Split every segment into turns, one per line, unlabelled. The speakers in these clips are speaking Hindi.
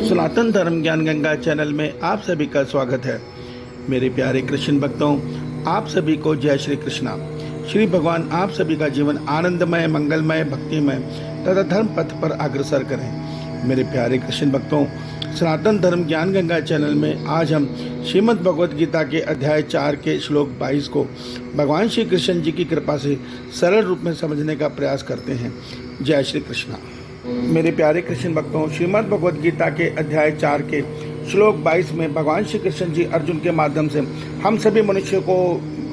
सनातन धर्म ज्ञान गंगा चैनल में आप सभी का स्वागत है। मेरे प्यारे कृष्ण भक्तों, आप सभी को जय श्री कृष्णा। श्री भगवान आप सभी का जीवन आनंदमय, मंगलमय, भक्तिमय तथा धर्म पथ पर अग्रसर करें। मेरे प्यारे कृष्ण भक्तों, सनातन धर्म ज्ञान गंगा चैनल में आज हम श्रीमद् भगवद गीता के अध्याय 4 के श्लोक 22 को भगवान श्री कृष्ण जी की कृपा से सरल रूप में समझने का प्रयास करते हैं। जय श्री कृष्णा। मेरे प्यारे कृष्ण भक्तों, श्रीमद् भगवद गीता के अध्याय 4 के श्लोक 22 में भगवान श्री कृष्ण जी अर्जुन के माध्यम से हम सभी मनुष्यों को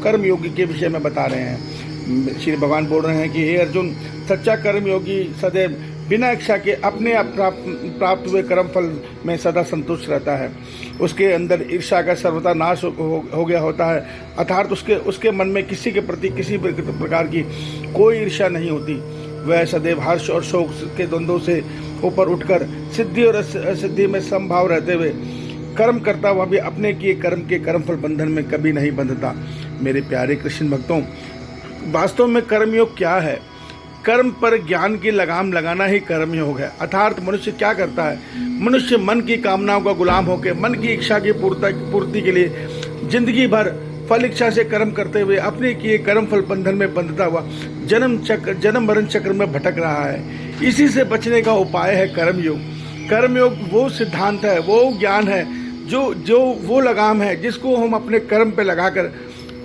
कर्मयोगी के विषय में बता रहे हैं। श्री भगवान बोल रहे हैं कि हे अर्जुन, सच्चा कर्मयोगी सदैव बिना इच्छा के अपने आप प्राप्त हुए कर्म फल में सदा संतुष्ट रहता है। उसके अंदर ईर्ष्या का सर्वथा नाश हो गया होता है, अर्थात उसके मन में किसी के प्रति किसी प्रकार की कोई ईर्ष्या नहीं होती। वह सदैव हर्ष और शोक के द्वंद्वों से ऊपर उठकर सिद्धि और असिद्धि में समभाव रहते हुए कर्म करता हुआ भी अपने किए कर्म के कर्मफल बंधन में कभी नहीं बंधता। मेरे प्यारे कृष्ण भक्तों, वास्तव में कर्मयोग क्या है? कर्म पर ज्ञान की लगाम लगाना ही कर्मयोग है। अर्थात मनुष्य क्या करता है? मनुष्य मन की कामनाओं का गुलाम होकर मन की इच्छा की पूर्ति के लिए जिंदगी भर फल इच्छा से कर्म करते हुए अपने किए कर्म फल बंधन में बंधता हुआ जन्म मरण चक्र में भटक रहा है। इसी से बचने का उपाय है कर्मयोग। कर्मयोग वो सिद्धांत है, वो ज्ञान है, जो वो लगाम है जिसको हम अपने कर्म पे लगाकर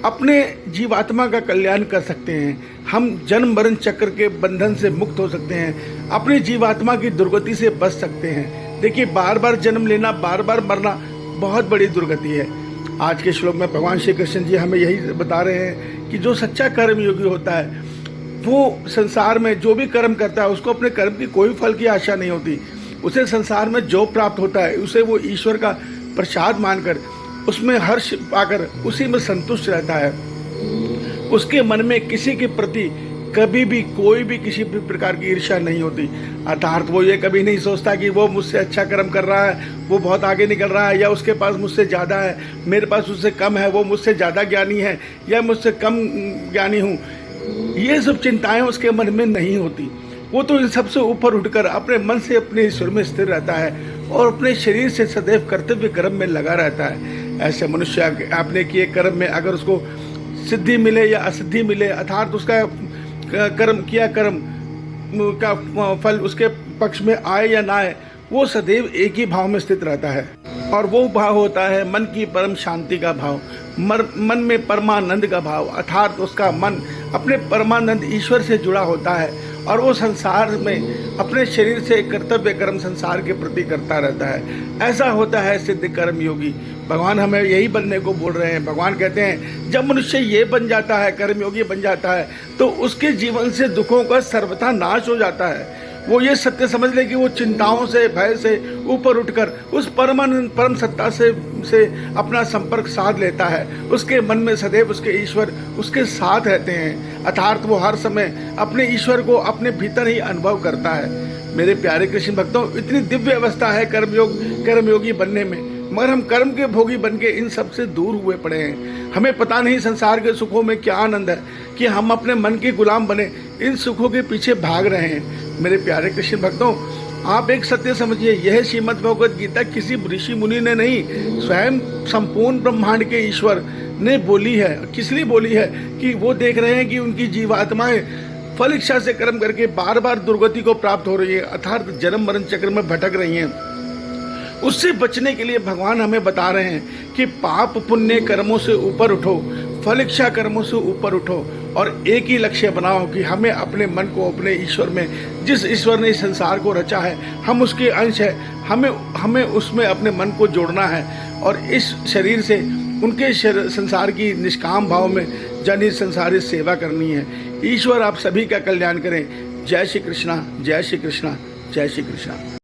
अपने जीवात्मा का कल्याण कर सकते हैं। हम जन्म मरण चक्र के बंधन से मुक्त हो सकते हैं, अपनी जीवात्मा की दुर्गति से बच सकते हैं। देखिए, बार बार जन्म लेना, बार बार मरना बहुत बड़ी दुर्गति है। आज के श्लोक में भगवान श्री कृष्ण जी हमें यही बता रहे हैं कि जो सच्चा कर्मयोगी होता है वो संसार में जो भी कर्म करता है उसको अपने कर्म की कोई फल की आशा नहीं होती। उसे संसार में जो प्राप्त होता है उसे वो ईश्वर का प्रसाद मानकर उसमें हर्ष पाकर उसी में संतुष्ट रहता है। उसके मन में किसी के प्रति कभी भी कोई भी किसी भी प्रकार की ईर्ष्या नहीं होती। अर्थात वो ये कभी नहीं सोचता कि वो मुझसे अच्छा कर्म कर रहा है, वो बहुत आगे निकल रहा है, या उसके पास मुझसे ज़्यादा है, मेरे पास उससे कम है, वो मुझसे ज़्यादा ज्ञानी है या मुझसे कम ज्ञानी हूँ। ये सब चिंताएं उसके मन में नहीं होती। वो तो इन सबसे ऊपर उठकर अपने मन से अपने ईश्वर में स्थिर रहता है और अपने शरीर से सदैव कर्तव्य कर्म में लगा रहता है। ऐसे मनुष्य अपने किए कर्म में अगर उसको सिद्धि मिले या असिद्धि मिले, अर्थात उसका कर्म का फल उसके पक्ष में आए या ना आए, वो सदैव एक ही भाव में स्थित रहता है। और वो भाव होता है मन की परम शांति का भाव, मन में परमानंद का भाव। अर्थात उसका मन अपने परमानंद ईश्वर से जुड़ा होता है और वो संसार में अपने शरीर से कर्तव्य कर्म संसार के प्रति करता रहता है। ऐसा होता है सिद्ध कर्म योगी। भगवान हमें यही बनने को बोल रहे हैं। भगवान कहते हैं जब मनुष्य ये बन जाता है, कर्मयोगी बन जाता है, तो उसके जीवन से दुखों का सर्वथा नाश हो जाता है। वो ये सत्य समझ ले कि वो चिंताओं से, भय से ऊपर उठकर उस परम सत्ता से अपना संपर्क साध लेता है। उसके मन में सदैव उसके ईश्वर उसके साथ रहते हैं, अर्थात वो हर समय अपने ईश्वर को अपने भीतर ही अनुभव करता है। मेरे प्यारे कृष्ण भक्तों, इतनी दिव्य अवस्था है कर्मयोगी बनने में, मगर हम कर्म के भोगी बनके इन सब से दूर हुए पड़े हैं। हमें पता नहीं संसार के सुखों में क्या आनंद है कि हम अपने मन के गुलाम बने इन सुखों के पीछे भाग रहे हैं। मेरे प्यारे कृष्ण भक्तों, आप एक सत्य समझिए, यह श्रीमद् भगवद गीता किसी ऋषि मुनि ने नहीं, स्वयं संपूर्ण ब्रह्मांड के ईश्वर ने बोली है। किस लिए बोली है? कि वो देख रहे हैं कि उनकी जीवात्माएं फल इच्छा से कर्म करके बार बार दुर्गति को प्राप्त हो रही है, अर्थात जन्म मरण चक्र में भटक रही हैं। उससे बचने के लिए भगवान हमें बता रहे हैं कि पाप पुण्य कर्मों से ऊपर उठो, फल इच्छा कर्मों से ऊपर उठो और एक ही लक्ष्य बनाओ कि हमें अपने मन को अपने ईश्वर में, जिस ईश्वर ने इस संसार को रचा है, हम उसके अंश है, हमें उसमें अपने मन को जोड़ना है और इस शरीर से उनके संसार की निष्काम भाव में जन संसारी सेवा करनी है। ईश्वर आप सभी का कल्याण करें। जय श्री कृष्णा, जय श्री कृष्णा, जय श्री कृष्णा।